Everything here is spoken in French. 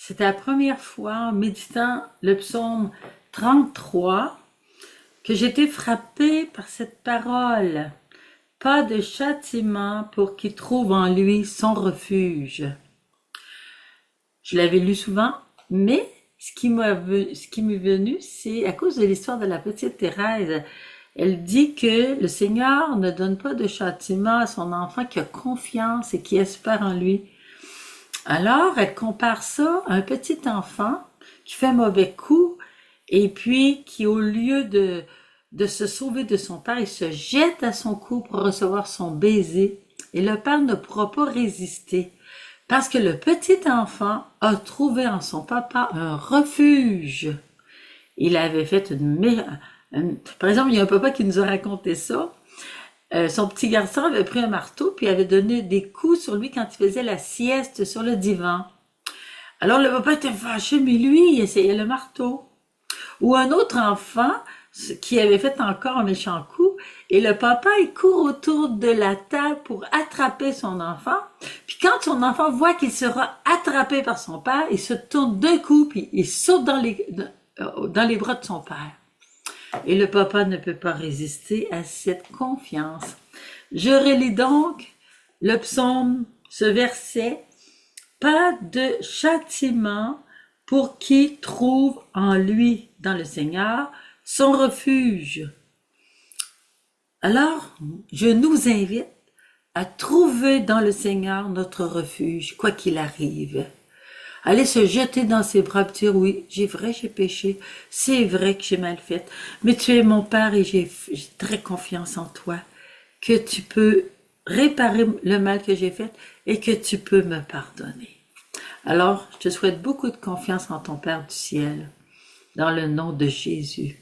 C'était la première fois en méditant le psaume 33 que j'étais frappée par cette parole. Pas de châtiment pour qui trouve en lui son refuge. Je l'avais lu souvent, mais ce qui m'est venu, c'est à cause de l'histoire de la petite Thérèse. Elle dit que le Seigneur ne donne pas de châtiment à son enfant qui a confiance et qui espère en lui. Alors, elle compare ça à un petit enfant qui fait un mauvais coup et puis qui, au lieu de se sauver de son père, il se jette à son cou pour recevoir son baiser. Et le père ne pourra pas résister parce que le petit enfant a trouvé en son papa un refuge. Il avait fait par exemple, il y a un papa qui nous a raconté ça. Son petit garçon avait pris un marteau puis avait donné des coups sur lui quand il faisait la sieste sur le divan. Alors le papa était fâché, mais lui, il essayait le marteau. Ou un autre enfant qui avait fait encore un méchant coup, et le papa, il court autour de la table pour attraper son enfant. Puis quand son enfant voit qu'il sera attrapé par son père, il se tourne d'un coup, puis il saute dans les bras de son père. Et le papa ne peut pas résister à cette confiance. Je relis donc le psaume, ce verset. Pas de châtiment pour qui trouve en lui, dans le Seigneur, son refuge. Alors, je nous invite à trouver dans le Seigneur notre refuge, quoi qu'il arrive. Aller se jeter dans ses bras et dire, oui, j'ai péché, c'est vrai que j'ai mal fait, mais tu es mon Père et j'ai très confiance en toi, que tu peux réparer le mal que j'ai fait et que tu peux me pardonner. Alors, je te souhaite beaucoup de confiance en ton Père du ciel, dans le nom de Jésus.